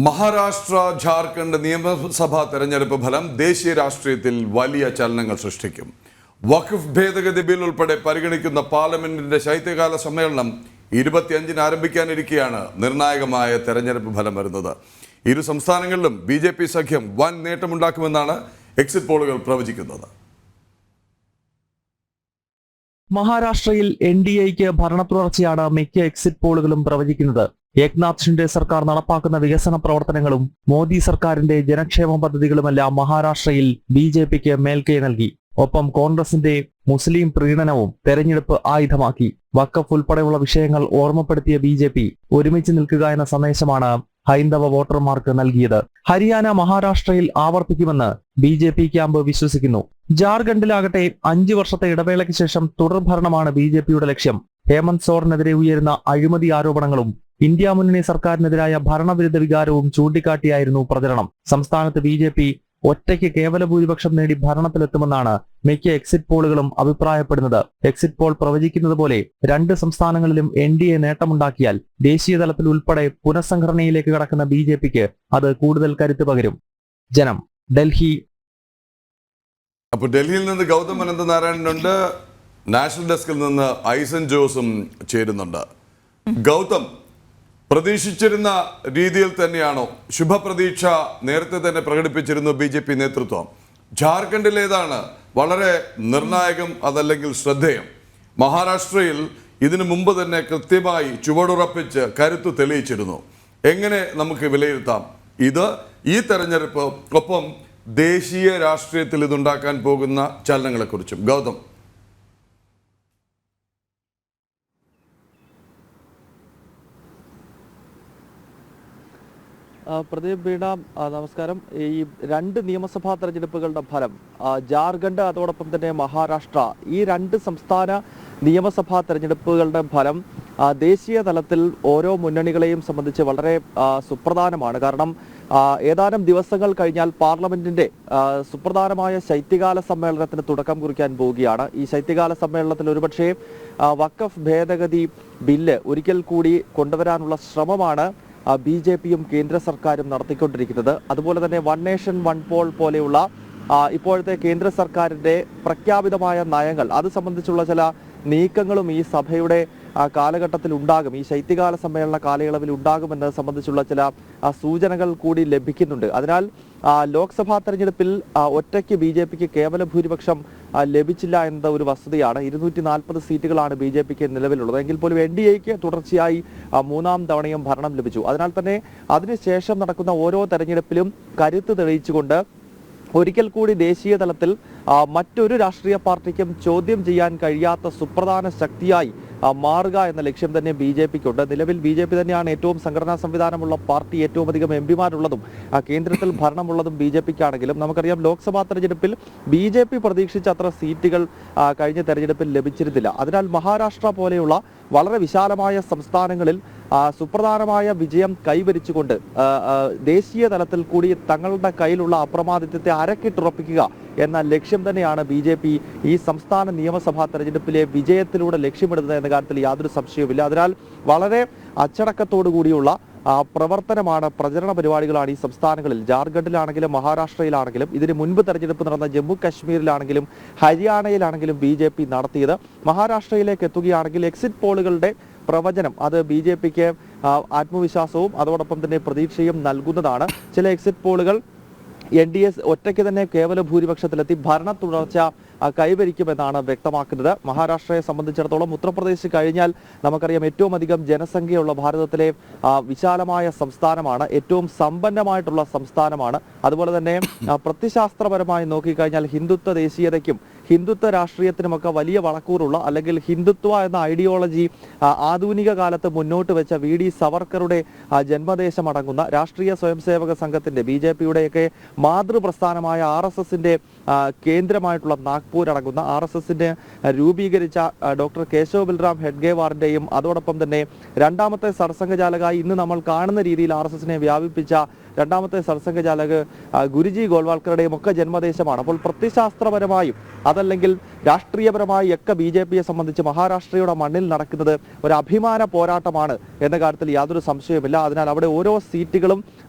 മഹാരാഷ്ട്ര ജാർഖണ്ഡ് നിയമസഭാ തെരഞ്ഞെടുപ്പ് ഫലം ദേശീയ രാഷ്ട്രീയത്തിൽ വലിയ ചലനങ്ങൾ സൃഷ്ടിക്കും. വഖഫ് ഭേദഗതി ബിൽ ഉൾപ്പെടെ പരിഗണിക്കുന്ന പാർലമെന്റിന്റെ ശൈത്യകാല സമ്മേളനം 25-ന് ആരംഭിക്കാനിരിക്കെയാണ് നിർണായകമായ തെരഞ്ഞെടുപ്പ് ഫലം വരുന്നത്. ഇരു സംസ്ഥാനങ്ങളിലും BJP സഖ്യം വൻ നേട്ടമുണ്ടാക്കുമെന്നാണ് എക്സിറ്റ് പോളുകൾ പ്രവചിക്കുന്നത്. മഹാരാഷ്ട്രയിൽ NDAയ്ക്ക് ഭരണത്തുടർച്ചയാണ് മിക്ക എക്സിറ്റ് പോളുകളും പ്രവചിക്കുന്നത്. ഏക്നാഥ് ഷിൻഡെ സർക്കാർ നടപ്പാക്കുന്ന വികസന പ്രവർത്തനങ്ങളും മോദി സർക്കാരിന്റെ ജനക്ഷേമ പദ്ധതികളുമെല്ലാം മഹാരാഷ്ട്രയിൽ BJPക്ക് മേൽക്കൈ നൽകി. ഒപ്പം കോൺഗ്രസിന്റെ മുസ്ലിം പ്രീണനവും തെരഞ്ഞെടുപ്പ് ആയുധമാക്കി. വഖഫ് ഉൾപ്പെടെയുള്ള വിഷയങ്ങൾ ഓർമ്മപ്പെടുത്തിയ BJP ഒരുമിച്ച് നിൽക്കുക എന്ന സന്ദേശമാണ് ഹൈന്ദവ വോട്ടർമാർക്ക് നൽകിയത്. ഹരിയാന മഹാരാഷ്ട്രയിൽ ആവർത്തിക്കുമെന്ന് BJP ക്യാമ്പ് വിശ്വസിക്കുന്നു. ജാർഖണ്ഡിലാകട്ടെ 5 വർഷത്തെ ഇടവേളയ്ക്ക് ശേഷം തുടർഭരണമാണ് BJPയുടെ ലക്ഷ്യം. ഹേമന്ത് സോറനെതിരെ ഉയരുന്ന അഴിമതി ആരോപണങ്ങളും ഇന്ത്യ മുന്നണി സർക്കാരിനെതിരായ ഭരണവിരുദ്ധ വികാരവും ചൂണ്ടിക്കാട്ടിയായിരുന്നു പ്രചരണം. സംസ്ഥാനത്ത് BJP ഒറ്റയ്ക്ക് കേവല ഭൂരിപക്ഷം നേടി ഭരണത്തിലെത്തുമെന്നാണ് മിക്ക എക്സിറ്റ് പോളുകളും അഭിപ്രായപ്പെടുന്നത്. എക്സിറ്റ് പോൾ പ്രവചിക്കുന്നത് പോലെ 2 സംസ്ഥാനങ്ങളിലും NDA നേട്ടമുണ്ടാക്കിയാൽ ദേശീയ തലത്തിൽ ഉൾപ്പെടെ പുനഃസംഘടനയിലേക്ക് കടക്കുന്ന BJPക്ക് അത് കൂടുതൽ കരുത്ത് പകരും. ജനം, ഡൽഹി. അപ്പോൾ ഡൽഹിയിൽ നിന്ന് ഗൗതം അനന്തനാരായണനുണ്ട്, നാഷണൽ ഡെസ്കിൽ നിന്ന് ഐസൻ ജോസും ചേരുന്നുണ്ട്. ഗൗതം, പ്രതീക്ഷിച്ചിരുന്ന രീതിയിൽ തന്നെയാണോ? ശുഭപ്രതീക്ഷ നേരത്തെ തന്നെ പ്രകടിപ്പിച്ചിരുന്നു BJP നേതൃത്വം. ജാർഖണ്ഡിലേതാണ് വളരെ നിർണായകം, അതല്ലെങ്കിൽ ശ്രദ്ധേയം? മഹാരാഷ്ട്രയിൽ ഇതിനു മുമ്പ് തന്നെ കൃത്യമായി ചുവടുറപ്പിച്ച് കരുത്തു തെളിയിച്ചിരുന്നു. എങ്ങനെ നമുക്ക് വിലയിരുത്താം ഈ തെരഞ്ഞെടുപ്പ്, ഒപ്പം ദേശീയ രാഷ്ട്രീയത്തിൽ ഇതുണ്ടാക്കാൻ പോകുന്ന ചലനങ്ങളെക്കുറിച്ചും? ഗൗതം. പ്രദീപ് വീണ, നമസ്കാരം. ഈ 2 നിയമസഭാ തെരഞ്ഞെടുപ്പുകളുടെ ഫലം, ജാർഖണ്ഡ് അതോടൊപ്പം തന്നെ മഹാരാഷ്ട്ര, ഈ 2 സംസ്ഥാന നിയമസഭാ തെരഞ്ഞെടുപ്പുകളുടെ ഫലം ദേശീയ തലത്തിൽ ഓരോ മുന്നണികളെയും സംബന്ധിച്ച് വളരെ സുപ്രധാനമാണ്. കാരണം ഏതാനും ദിവസങ്ങൾ കഴിഞ്ഞാൽ പാർലമെന്റിന്റെ സുപ്രധാനമായ ശൈത്യകാല സമ്മേളനത്തിന് തുടക്കം കുറിക്കാൻ പോവുകയാണ്. ഈ ശൈത്യകാല സമ്മേളനത്തിൽ ഒരുപക്ഷെ വഖഫ് ഭേദഗതി ബില്ല് ഒരിക്കൽ കൂടി കൊണ്ടുവരാനുള്ള ശ്രമമാണ് BJPയും കേന്ദ്ര സർക്കാരും നടത്തിക്കൊണ്ടിരിക്കുന്നത്. അതുപോലെ തന്നെ വൺ നേഷൻ വൺ പോൾ പോലെയുള്ള ഇപ്പോഴത്തെ കേന്ദ്ര സർക്കാരിന്റെ പ്രഖ്യാപിതമായ നയങ്ങൾ, അത് സംബന്ധിച്ചുള്ള ചില നീക്കങ്ങളും ഈ സഭയുടെ കാലഘട്ടത്തിൽ ഉണ്ടാകും, ഈ ശൈത്യകാല സമ്മേളന കാലയളവിൽ ഉണ്ടാകുമെന്നത് സംബന്ധിച്ചുള്ള ചില സൂചനകൾ കൂടി ലഭിക്കുന്നുണ്ട്. അതിനാൽ ലോക്സഭാ തെരഞ്ഞെടുപ്പിൽ ഒറ്റയ്ക്ക് BJPക്ക് കേവല ഭൂരിപക്ഷം ലഭിച്ചില്ല എന്ന ഒരു വസ്തുതയാണ്. 240 സീറ്റുകളാണ് BJPക്ക് നിലവിലുള്ളത്. എങ്കിൽ പോലും NDAയ്ക്ക് തുടർച്ചയായി 3ാം തവണയും ഭരണം ലഭിച്ചു. അതിനാൽ തന്നെ അതിനുശേഷം നടക്കുന്ന ഓരോ തെരഞ്ഞെടുപ്പിലും കരുത്ത് തെളിയിച്ചുകൊണ്ട് ഒരിക്കൽ കൂടി ദേശീയ തലത്തിൽ മറ്റൊരു രാഷ്ട്രീയ പാർട്ടിക്കും ചോദ്യം ചെയ്യാൻ കഴിയാത്ത സുപ്രധാന ശക്തിയായി മാറുക എന്ന ലക്ഷ്യം തന്നെ BJPക്കുണ്ട്. നിലവിൽ BJP തന്നെയാണ് ഏറ്റവും സംഘടനാ സംവിധാനമുള്ള പാർട്ടി, ഏറ്റവും അധികം MPമാരുള്ളതും കേന്ദ്രത്തിൽ ഭരണമുള്ളതും BJPക്കാണെങ്കിലും നമുക്കറിയാം ലോക്സഭാ തെരഞ്ഞെടുപ്പിൽ BJP പ്രതീക്ഷിച്ച അത്ര സീറ്റുകൾ കഴിഞ്ഞ തെരഞ്ഞെടുപ്പിൽ ലഭിച്ചിരുന്നില്ല. അതിനാൽ മഹാരാഷ്ട്ര പോലെയുള്ള വളരെ വിശാലമായ സംസ്ഥാനങ്ങളിൽ സുപ്രധാനമായ വിജയം കൈവരിച്ചുകൊണ്ട് ദേശീയ തലത്തിൽ കൂടി തങ്ങളുടെ കയ്യിലുള്ള അപ്രമാദിത്വത്തെ അരക്കിട്ടുറപ്പിക്കുക എന്ന ലക്ഷ്യം തന്നെയാണ് BJP ഈ സംസ്ഥാന നിയമസഭാ തെരഞ്ഞെടുപ്പിലെ വിജയത്തിലൂടെ ലക്ഷ്യമിടുന്നത് എന്ന കാര്യത്തിൽ യാതൊരു സംശയവുമില്ല. അതിനാൽ വളരെ അച്ചടക്കത്തോടു കൂടിയുള്ള പ്രവർത്തനമാണ്, പ്രചരണ പരിപാടികളാണ് ഈ സംസ്ഥാനങ്ങളിൽ, ജാർഖണ്ഡിലാണെങ്കിലും മഹാരാഷ്ട്രയിലാണെങ്കിലും ഇതിന് മുൻപ് തെരഞ്ഞെടുപ്പ് നടന്ന ജമ്മു കാശ്മീരിലാണെങ്കിലും ഹരിയാനയിലാണെങ്കിലും BJP നടത്തിയത്. മഹാരാഷ്ട്രയിലേക്ക് എത്തുകയാണെങ്കിൽ എക്സിറ്റ് പോളുകളുടെ പ്രവചനം അത് BJPക്ക് ആത്മവിശ്വാസവും അതോടൊപ്പം തന്നെ പ്രതീക്ഷയും നൽകുന്നതാണ്. ചില എക്സിറ്റ് പോളുകൾ NDA ഒറ്റയ്ക്ക് തന്നെ കേവല ഭൂരിപക്ഷത്തിലെത്തി ഭരണ തുടർച്ച കൈവരിക്കുമെന്നാണ് വ്യക്തമാക്കുന്നത്. മഹാരാഷ്ട്രയെ സംബന്ധിച്ചിടത്തോളം ഉത്തർപ്രദേശ് കഴിഞ്ഞാൽ നമുക്കറിയാം ഏറ്റവും അധികം ജനസംഖ്യയുള്ള ഭാരതത്തിലെ വിശാലമായ സംസ്ഥാനമാണ്, ഏറ്റവും സമ്പന്നമായിട്ടുള്ള സംസ്ഥാനമാണ്. അതുപോലെ തന്നെ പ്രത്യശാസ്ത്രപരമായി നോക്കിക്കഴിഞ്ഞാൽ ഹിന്ദുത്വ ദേശീയതയ്ക്കും ഹിന്ദുത്വ രാഷ്ട്രീയത്തിനുമൊക്കെ വലിയ വളക്കൂറുള്ള, അല്ലെങ്കിൽ ഹിന്ദുത്വ എന്ന ഐഡിയോളജി ആധുനിക കാലത്ത് മുന്നോട്ട് വെച്ച VD സവർക്കറുടെ ജന്മദേശമടങ്ങുന്ന രാഷ്ട്രീയ സ്വയംസേവക സംഘത്തിന്റെ BJPയുടെയൊക്കെ മാതൃപ്രസ്ഥാനമായ RSSന്റെ കേന്ദ്രമായിട്ടുള്ള നാഗ്പൂർ അടങ്ങുന്ന RSSന്റെ രൂപീകരിച്ച ഡോക്ടർ കേശവ് ബൽറാം ഹെഡ്ഗേവാറിന്റെയും അതോടൊപ്പം തന്നെ 2ാമത്തെ സർസംഘചാലകായി ഇന്ന് നമ്മൾ കാണുന്ന രീതിയിൽ RSSനെ വ്യാപിപ്പിച്ച 2ാമത്തെ സർസംഘചാലക് ഗുരുജി ഗോൾവാൾക്കറുടെയും ഒക്കെ ജന്മദേശമാണ്. അപ്പോൾ പ്രത്യശാസ്ത്രപരമായും അത് അതല്ലെങ്കിൽ രാഷ്ട്രീയപരമായി ഒക്കെ BJPയെ സംബന്ധിച്ച് മഹാരാഷ്ട്രയുടെ മണ്ണിൽ നടക്കുന്നത് ഒരു അഭിമാന പോരാട്ടമാണ് എന്ന കാര്യത്തിൽ യാതൊരു സംശയവുമില്ല. അതിനാൽ അവിടെ ഓരോ സീറ്റുകളും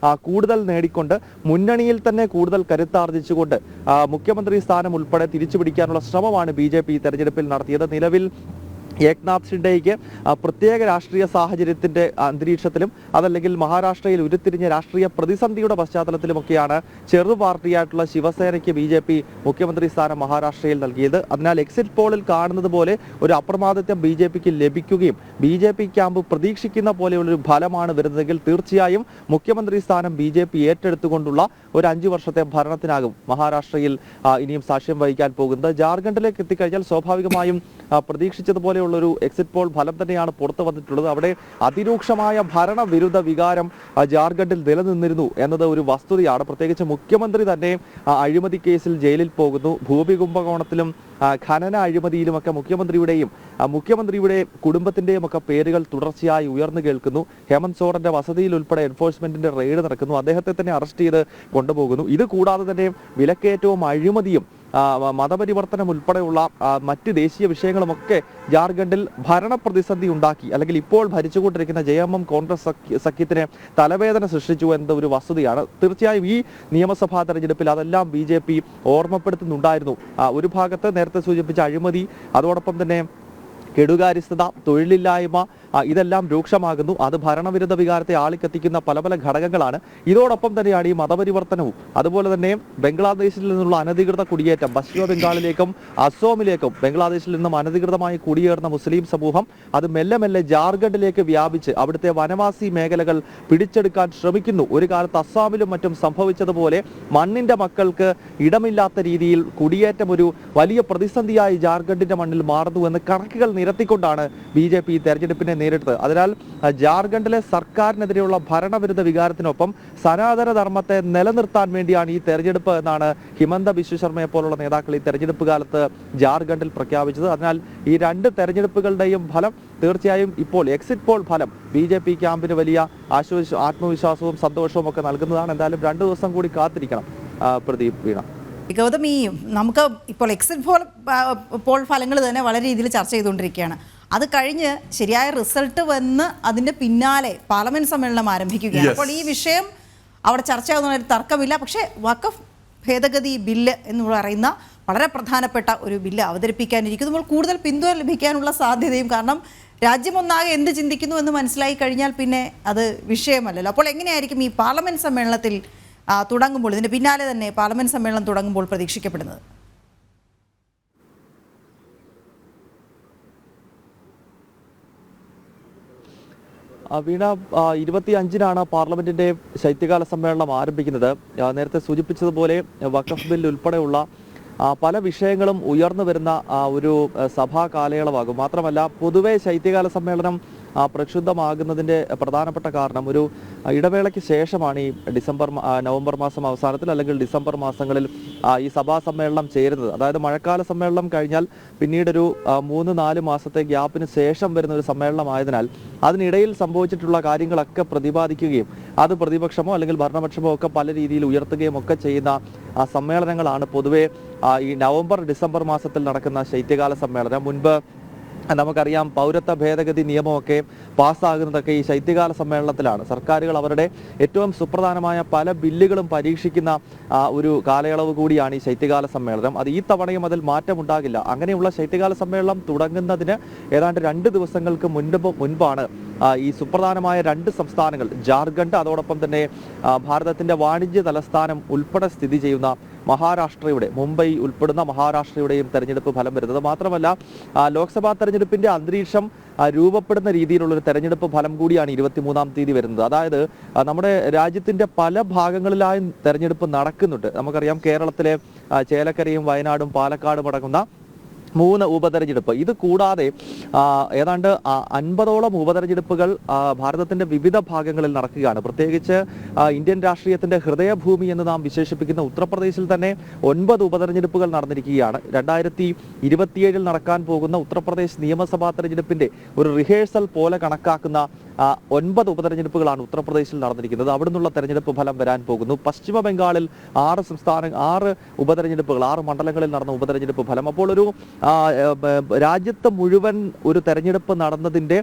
കൂടുതൽ നേടിക്കൊണ്ട് മുന്നണിയിൽ തന്നെ കൂടുതൽ കരുത്താർജിച്ചുകൊണ്ട് മുഖ്യമന്ത്രി സ്ഥാനം ഉൾപ്പെടെ തിരിച്ചുപിടിക്കാനുള്ള ശ്രമമാണ് BJP തെരഞ്ഞെടുപ്പിൽ നടത്തിയത്. നിലവിൽ ഏക്നാഥ് ഷിൻഡെയ്ക്ക് പ്രത്യേക രാഷ്ട്രീയ സാഹചര്യത്തിന്റെ അന്തരീക്ഷത്തിലും അതല്ലെങ്കിൽ മഹാരാഷ്ട്രയിൽ ഉരുത്തിരിഞ്ഞ രാഷ്ട്രീയ പ്രതിസന്ധിയുടെ പശ്ചാത്തലത്തിലുമൊക്കെയാണ് ചെറു പാർട്ടിയായിട്ടുള്ള ശിവസേനയ്ക്ക് BJP മുഖ്യമന്ത്രി സ്ഥാനം മഹാരാഷ്ട്രയിൽ നൽകിയത്. അതിനാൽ എക്സിറ്റ് പോളിൽ കാണുന്നത് പോലെ ഒരു അപ്രമാദിത്വം BJPക്ക് ലഭിക്കുകയും BJP ക്യാമ്പ് പ്രതീക്ഷിക്കുന്ന പോലെയുള്ളൊരു ഫലമാണ് വരുന്നതെങ്കിൽ തീർച്ചയായും മുഖ്യമന്ത്രി സ്ഥാനം BJP ഏറ്റെടുത്തുകൊണ്ടുള്ള ഒരു 5 വർഷത്തെ ഭരണത്തിനാകും മഹാരാഷ്ട്രയിൽ ഇനിയും സാക്ഷ്യം വഹിക്കാൻ പോകുന്നത്. ജാർഖണ്ഡിലേക്ക് എത്തിക്കഴിഞ്ഞാൽ സ്വാഭാവികമായും പ്രതീക്ഷിച്ചതുപോലെയുള്ളൊരു എക്സിറ്റ് പോൾ ഫലം തന്നെയാണ് പുറത്തു വന്നിട്ടുള്ളത്. അവിടെ അതിരൂക്ഷമായ ഭരണവിരുദ്ധ വികാരം ജാർഖണ്ഡിൽ നിലനിന്നിരുന്നു എന്നത് ഒരു വസ്തുതയാണ്. പ്രത്യേകിച്ച് മുഖ്യമന്ത്രി തന്നെ അഴിമതി കേസിൽ ജയിലിൽ പോകുന്നു. ഭൂമി കുംഭകോണത്തിലും ഖനന അഴിമതിയിലുമൊക്കെ മുഖ്യമന്ത്രിയുടെ കുടുംബത്തിന്റെയും ഒക്കെ പേരുകൾ തുടർച്ചയായി ഉയർന്നു കേൾക്കുന്നു. ഹേമന്ത് സോറന്റെ വസതിയിൽ ഉൾപ്പെടെ എൻഫോഴ്സ്മെന്റിന്റെ റെയ്ഡ് നടക്കുന്നു. അദ്ദേഹത്തെ തന്നെ അറസ്റ്റ് ചെയ്ത് കൊണ്ടുപോകുന്നു. ഇത് കൂടാതെ തന്നെ വിലക്കയറ്റവും അഴിമതിയും മതപരിവർത്തനം ഉൾപ്പെടെയുള്ള മറ്റ് ദേശീയ വിഷയങ്ങളുമൊക്കെ ജാർഖണ്ഡിൽ ഭരണ പ്രതിസന്ധി ഉണ്ടാക്കി, അല്ലെങ്കിൽ ഇപ്പോൾ ഭരിച്ചുകൊണ്ടിരിക്കുന്ന JMM കോൺഗ്രസ് സഖ്യത്തിന് തലവേദന സൃഷ്ടിച്ചു എന്ന ഒരു വസ്തുതയാണ്. തീർച്ചയായും ഈ നിയമസഭാ തെരഞ്ഞെടുപ്പിൽ അതെല്ലാം BJP ഓർമ്മപ്പെടുത്തുന്നുണ്ടായിരുന്നു. ഒരു ഭാഗത്ത് നേരത്തെ സൂചിപ്പിച്ച അഴിമതി, അതോടൊപ്പം തന്നെ കെടുകാര്യസ്ഥത, തൊഴിലില്ലായ്മ, ഇതെല്ലാം രൂക്ഷമാകുന്നു. അത് ഭരണവിരുദ്ധ വികാരത്തെ ആളിക്കത്തിക്കുന്ന പല പല ഘടകങ്ങളാണ്. ഇതോടൊപ്പം തന്നെയാണ് ഈ മതപരിവർത്തനവും അതുപോലെ തന്നെ ബംഗ്ലാദേശിൽ നിന്നുള്ള അനധികൃത കുടിയേറ്റം, പശ്ചിമ ബംഗാളിലേക്കും അസോമിലേക്കും ബംഗ്ലാദേശിൽ നിന്നും അനധികൃതമായി കുടിയേറുന്ന മുസ്ലിം സമൂഹം അത് മെല്ലെ മെല്ലെ ജാർഖണ്ഡിലേക്ക് വ്യാപിച്ച് അവിടുത്തെ വനവാസി മേഖലകൾ പിടിച്ചെടുക്കാൻ ശ്രമിക്കുന്നു. ഒരു കാലത്ത് അസ്സാമിലും മറ്റും സംഭവിച്ചതുപോലെ മണ്ണിന്റെ മക്കൾക്ക് ഇടമില്ലാത്ത രീതിയിൽ കുടിയേറ്റം ഒരു വലിയ പ്രതിസന്ധിയായി ജാർഖണ്ഡിന്റെ മണ്ണിൽ മാറുന്നുവെന്ന് കണക്കുകൾ നിരത്തിക്കൊണ്ടാണ് BJP തെരഞ്ഞെടുപ്പിനെ നേരിട്ടത്. അതിനാൽ ജാർഖണ്ഡിലെ സർക്കാരിനെതിരെയുള്ള ഭരണവിരുദ്ധ വികാരത്തിനൊപ്പം സനാതന ധർമ്മത്തെ നിലനിർത്താൻ വേണ്ടിയാണ് ഈ തെരഞ്ഞെടുപ്പ് എന്നാണ് ഹിമന്ത ബിശ്വ ശർമ്മയെ പോലുള്ള നേതാക്കൾ ഈ തെരഞ്ഞെടുപ്പ് കാലത്ത് ജാർഖണ്ഡിൽ പ്രഖ്യാപിച്ചത്. അതിനാൽ ഈ രണ്ട് തെരഞ്ഞെടുപ്പുകളുടെയും ഫലം തീർച്ചയായും ഇപ്പോൾ എക്സിറ്റ് പോൾ ഫലം BJP ക്യാമ്പിന് വലിയ ആത്മവിശ്വാസവും സന്തോഷവും ഒക്കെ നൽകുന്നതാണ്. എന്തായാലും 2 ദിവസം കൂടി കാത്തിരിക്കണം. പ്രദീപ്, വീണ. ഗൗതം, നമുക്ക് ഇപ്പോൾ എക്സിറ്റ് പോൾ ഫലങ്ങൾ തന്നെ വളരെ രീതിയിൽ ചർച്ച ചെയ്തുകൊണ്ടിരിക്കുകയാണ്. അത് കഴിഞ്ഞ് ശരിയായ റിസൾട്ട് വന്ന് അതിൻ്റെ പിന്നാലെ പാർലമെന്റ് സമ്മേളനം ആരംഭിക്കുകയാണ്. അപ്പോൾ ഈ വിഷയം അവിടെ ചർച്ചയാകുന്ന ഒരു തർക്കമില്ല. പക്ഷേ വഖഫ് ഭേദഗതി ബില്ല് എന്ന് പറയുന്ന വളരെ പ്രധാനപ്പെട്ട ഒരു ബില്ല് അവതരിപ്പിക്കാനിരിക്കുമ്പോൾ കൂടുതൽ പിന്തുണ ലഭിക്കാനുള്ള സാധ്യതയും, കാരണം രാജ്യമൊന്നാകെ എന്ത് ചിന്തിക്കുന്നു എന്ന് മനസ്സിലായി കഴിഞ്ഞാൽ പിന്നെ അത് വിഷയമല്ലല്ലോ. അപ്പോൾ എങ്ങനെയായിരിക്കും ഈ പാർലമെന്റ് സമ്മേളനത്തിൽ തുടങ്ങുമ്പോൾ, ഇതിൻ്റെ പിന്നാലെ തന്നെ പാർലമെന്റ് സമ്മേളനം തുടങ്ങുമ്പോൾ പ്രതീക്ഷിക്കപ്പെടുന്നത്? വീണ, 25-നാണ് പാർലമെന്റിന്റെ ശൈത്യകാല സമ്മേളനം ആരംഭിക്കുന്നത്. നേരത്തെ സൂചിപ്പിച്ചതുപോലെ വഖഫ് ബിൽ ഉൾപ്പെടെയുള്ള പല വിഷയങ്ങളും ഉയർന്നു വരുന്ന ഒരു സഭാ കാലയളവാകും. മാത്രമല്ല, പൊതുവെ ശൈത്യകാല സമ്മേളനം പ്രക്ഷുബ്ധമാകുന്നതിൻ്റെ പ്രധാനപ്പെട്ട കാരണം ഒരു ഇടവേളയ്ക്ക് ശേഷമാണ് ഈ നവംബർ മാസം അവസാനത്തിൽ അല്ലെങ്കിൽ ഡിസംബർ മാസങ്ങളിൽ ഈ സഭാ സമ്മേളനം ചേരുന്നത്. അതായത് മഴക്കാല സമ്മേളനം കഴിഞ്ഞാൽ പിന്നീടൊരു 3-4 മാസത്തെ ഗ്യാപ്പിന് ശേഷം വരുന്ന ഒരു സമ്മേളനമായതിനാൽ അതിനിടയിൽ സംഭവിച്ചിട്ടുള്ള കാര്യങ്ങളൊക്കെ പ്രതിപാദിക്കുകയും അത് പ്രതിപക്ഷമോ അല്ലെങ്കിൽ ഭരണപക്ഷമോ ഒക്കെ പല രീതിയിൽ ഉയർത്തുകയും ഒക്കെ ചെയ്യുന്ന സമ്മേളനങ്ങളാണ് പൊതുവെ ഈ നവംബർ ഡിസംബർ മാസത്തിൽ നടക്കുന്ന ശൈത്യകാല സമ്മേളനം. മുൻപ് നമുക്കറിയാം, പൗരത്വ ഭേദഗതി നിയമമൊക്കെ പാസ്സാകുന്നതൊക്കെ ഈ ശൈത്യകാല സമ്മേളനത്തിലാണ്. സർക്കാരുകൾ അവരുടെ ഏറ്റവും സുപ്രധാനമായ പല ബില്ലുകളും പരീക്ഷിക്കുന്ന ഒരു കാലയളവ് കൂടിയാണ് ഈ ശൈത്യകാല സമ്മേളനം. അത് ഈ തവണയും അതിൽ മാറ്റമുണ്ടാകില്ല. അങ്ങനെയുള്ള ശൈത്യകാല സമ്മേളനം തുടങ്ങുന്നതിന് ഏതാണ്ട് 2 ദിവസങ്ങൾക്ക് മുൻപാണ് ഈ സുപ്രധാനമായ 2 സംസ്ഥാനങ്ങൾ, ജാർഖണ്ഡ്, അതോടൊപ്പം തന്നെ ഭാരതത്തിന്റെ വാണിജ്യ തലസ്ഥാനം ഉൾപ്പെടെ സ്ഥിതി ചെയ്യുന്ന മഹാരാഷ്ട്രയുടെ, മുംബൈ ഉൾപ്പെടുന്ന മഹാരാഷ്ട്രയുടെയും തെരഞ്ഞെടുപ്പ് ഫലം വരുന്നത്. മാത്രമല്ല, ലോക്സഭാ തെരഞ്ഞെടുപ്പിന്റെ അന്തരീക്ഷം രൂപപ്പെടുന്ന രീതിയിലുള്ളൊരു തെരഞ്ഞെടുപ്പ് ഫലം കൂടിയാണ് 23-ാം തീയതി വരുന്നത്. അതായത് നമ്മുടെ രാജ്യത്തിന്റെ പല ഭാഗങ്ങളിലായും തെരഞ്ഞെടുപ്പ് നടക്കുന്നുണ്ട്. നമുക്കറിയാം, കേരളത്തിലെ ചേലക്കരയും വയനാടും പാലക്കാടും അടങ്ങുന്ന 3 ഉപതെരഞ്ഞെടുപ്പ്. ഇത് കൂടാതെ ഏതാണ്ട് 50ഓളം ഉപതെരഞ്ഞെടുപ്പുകൾ ഭാരതത്തിന്റെ വിവിധ ഭാഗങ്ങളിൽ നടക്കുകയാണ്. പ്രത്യേകിച്ച് ഇന്ത്യൻ രാഷ്ട്രീയത്തിന്റെ ഹൃദയഭൂമി എന്ന് നാം വിശേഷിപ്പിക്കുന്ന ഉത്തർപ്രദേശിൽ തന്നെ 9 ഉപതെരഞ്ഞെടുപ്പുകൾ നടന്നിരിക്കുകയാണ്. 2027 നടക്കാൻ പോകുന്ന ഉത്തർപ്രദേശ് നിയമസഭാ തെരഞ്ഞെടുപ്പിന്റെ ഒരു റിഹേഴ്സൽ പോലെ കണക്കാക്കുന്ന 9 ഉപതെരഞ്ഞെടുപ്പുകളാണ് ഉത്തർപ്രദേശിൽ നടന്നിരിക്കുന്നത്. അവിടെ നിന്നുള്ള തെരഞ്ഞെടുപ്പ് ഫലം വരാൻ പോകുന്നു. പശ്ചിമ ബംഗാളിൽ 6 ഉപതെരഞ്ഞെടുപ്പുകൾ, 6 മണ്ഡലങ്ങളിൽ നടന്ന ഉപതെരഞ്ഞെടുപ്പ് ഫലം. അപ്പോൾ ഒരു രാജ്യത്ത് മുഴുവൻ ഒരു തെരഞ്ഞെടുപ്പ് നടന്നതിന്റെ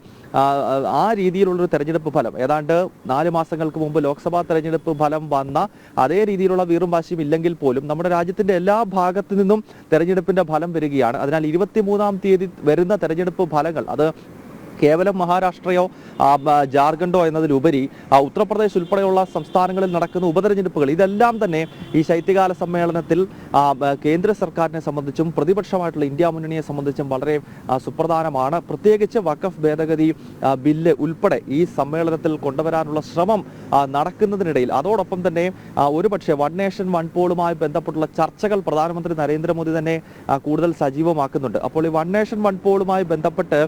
ആ രീതിയിലുള്ളൊരു തെരഞ്ഞെടുപ്പ് ഫലം, ഏതാണ്ട് 4 മാസങ്ങൾക്ക് മുമ്പ് ലോക്സഭാ തെരഞ്ഞെടുപ്പ് ഫലം വന്ന അതേ രീതിയിലുള്ള വീറും വാശിയും ഇല്ലെങ്കിൽ പോലും നമ്മുടെ രാജ്യത്തിന്റെ എല്ലാ ഭാഗത്തു നിന്നും തെരഞ്ഞെടുപ്പിന്റെ ഫലം വരികയാണ്. അതിനാൽ 23-ാം തീയതി വരുന്ന തെരഞ്ഞെടുപ്പ് ഫലങ്ങൾ അത് കേവലം മഹാരാഷ്ട്രയോ ജാർഖണ്ഡോ എന്നതിലുപരി ഉത്തർപ്രദേശ് ഉൾപ്പെടെയുള്ള സംസ്ഥാനങ്ങളിൽ നടക്കുന്ന ഉപതെരഞ്ഞെടുപ്പുകൾ, ഇതെല്ലാം തന്നെ ഈ ശൈത്യകാല സമ്മേളനത്തിൽ കേന്ദ്ര സർക്കാരിനെ സംബന്ധിച്ചും പ്രതിപക്ഷമായിട്ടുള്ള ഇന്ത്യ മുന്നണിയെ സംബന്ധിച്ചും വളരെ സുപ്രധാനമാണ്. പ്രത്യേകിച്ച് വഖഫ് ഭേദഗതി ബില്ല് ഉൾപ്പെടെ ഈ സമ്മേളനത്തിൽ കൊണ്ടുവരാനുള്ള ശ്രമം നടക്കുന്നതിനിടയിൽ അതോടൊപ്പം തന്നെ ഒരുപക്ഷെ വൺ നേഷൻ വൺ പോളുമായി ബന്ധപ്പെട്ടുള്ള ചർച്ചകൾ പ്രധാനമന്ത്രി നരേന്ദ്രമോദി തന്നെ കൂടുതൽ സജീവമാക്കുന്നുണ്ട്. അപ്പോൾ ഈ വൺ നേഷൻ വൺ പോളുമായി ബന്ധപ്പെട്ട്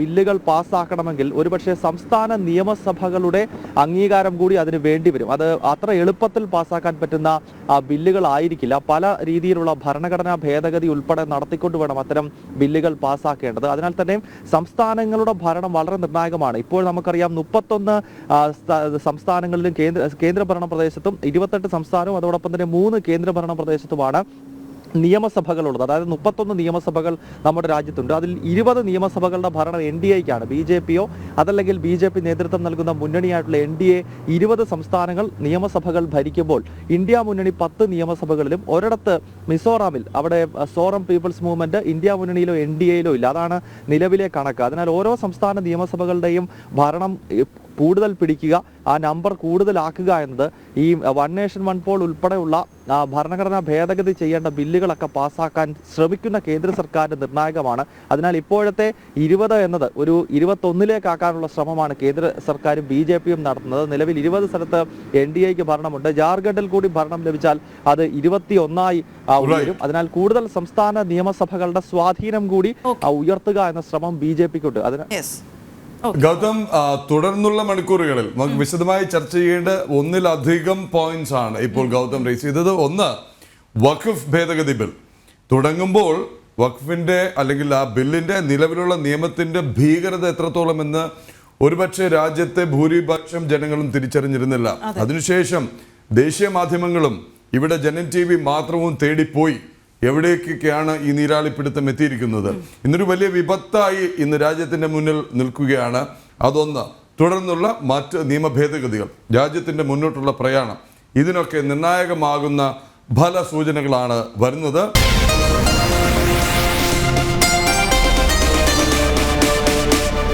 ബില്ലുകൾ പാസ്സാക്കണമെങ്കിൽ ഒരുപക്ഷെ സംസ്ഥാന നിയമസഭകളുടെ അംഗീകാരം കൂടി അതിന് വേണ്ടിവരും. അത് അത്ര എളുപ്പത്തിൽ പാസ്സാക്കാൻ പറ്റുന്ന ബില്ലുകളായിരിക്കില്ല. പല രീതിയിലുള്ള ഭരണഘടനാ ഭേദഗതി ഉൾപ്പെടെ നടത്തിക്കൊണ്ട് വേണം അത്തരം ബില്ലുകൾ പാസ്സാക്കേണ്ടത്. അതിനാൽ തന്നെ സംസ്ഥാനങ്ങളുടെ ഭരണം വളരെ നിർണായകമാണ്. ഇപ്പോൾ നമുക്കറിയാം 31 സംസ്ഥാനങ്ങളിലും കേന്ദ്രഭരണ പ്രദേശത്തും 28 സംസ്ഥാനവും അതോടൊപ്പം തന്നെ 3 കേന്ദ്രഭരണ പ്രദേശത്തുമാണ് നിയമസഭകളുള്ളത്. അതായത് 31 നിയമസഭകൾ നമ്മുടെ രാജ്യത്തുണ്ട്. അതിൽ 20 നിയമസഭകളുടെ ഭരണം NDAയ്ക്കാണ്. BJPയോ അതല്ലെങ്കിൽ BJP നേതൃത്വം നൽകുന്ന മുന്നണിയായിട്ടുള്ള NDA 20 സംസ്ഥാനങ്ങൾ നിയമസഭകൾ ഭരിക്കുമ്പോൾ ഇന്ത്യ മുന്നണി 10 നിയമസഭകളിലും ഒരിടത്ത് മിസോറാമിൽ, അവിടെ സോറം പീപ്പിൾസ് മൂവ്മെന്റ് ഇന്ത്യ മുന്നണിയിലോ NDAയിലോ ഇല്ല. അതാണ് നിലവിലെ കണക്ക്. അതിനാൽ ഓരോ സംസ്ഥാന നിയമസഭകളുടെയും ഭരണം കൂടുതൽ പിടിക്കുക, ആ നമ്പർ കൂടുതലാക്കുക എന്നത് ഈ വൺ നേഷൻ വൺ പോൾ ഉൾപ്പെടെയുള്ള ഭരണഘടനാ ഭേദഗതി ചെയ്യേണ്ട ബില്ലുകളൊക്കെ പാസ്സാക്കാൻ ശ്രമിക്കുന്ന കേന്ദ്ര സർക്കാരിന് നിർണായകമാണ്. അതിനാൽ ഇപ്പോഴത്തെ 20 എന്നത് ഒരു 21-ലേക്കാക്കാനുള്ള ശ്രമമാണ് കേന്ദ്ര സർക്കാരും BJPയും നടത്തുന്നത്. നിലവിൽ 20 സ്ഥലത്ത് NDAയ്ക്ക് ഭരണമുണ്ട്. ജാർഖണ്ഡിൽ കൂടി ഭരണം ലഭിച്ചാൽ അത് 21ആയി ഉയരും. അതിനാൽ കൂടുതൽ സംസ്ഥാന നിയമസഭകളുടെ സ്വാധീനം കൂടി ഉയർത്തുക എന്ന ശ്രമം BJPക്കുണ്ട്. അതിന് ഗൗതം, തുടർന്നുള്ള മണിക്കൂറുകളിൽ നമുക്ക് വിശദമായി ചർച്ച ചെയ്യേണ്ട ഒന്നിലധികം പോയിന്റ്സ് ആണ് ഇപ്പോൾ ഗൗതം റേസ് ചെയ്തത്. ഒന്ന്, വഖഫ് ഭേദഗതി ബിൽ തുടങ്ങുമ്പോൾ വഖഫിന്റെ അല്ലെങ്കിൽ ആ ബില്ലിന്റെ നിലവിലുള്ള നിയമത്തിന്റെ ഭീകരത എത്രത്തോളം എന്ന് ഒരുപക്ഷെ രാജ്യത്തെ ഭൂരിപക്ഷം ജനങ്ങളും തിരിച്ചറിഞ്ഞിരുന്നില്ല. അതിനുശേഷം ദേശീയ മാധ്യമങ്ങളും ഇവിടെ ജനൻ TV മാത്രവും തേടിപ്പോയി എവിടേക്കൊക്കെയാണ് ഈ നീരാളിപ്പിടുത്തം എത്തിയിരിക്കുന്നത്. ഇന്നൊരു വലിയ വിപത്തായി ഇന്ന് രാജ്യത്തിന്റെ മുന്നിൽ നിൽക്കുകയാണ്. അതൊന്ന്. തുടർന്നുള്ള മറ്റ് നിയമ ഭേദഗതികൾ, രാജ്യത്തിന്റെ മുന്നോട്ടുള്ള പ്രയാണം, ഇതിനൊക്കെ നിർണായകമാകുന്ന ഫല സൂചനകളാണ് വരുന്നത്.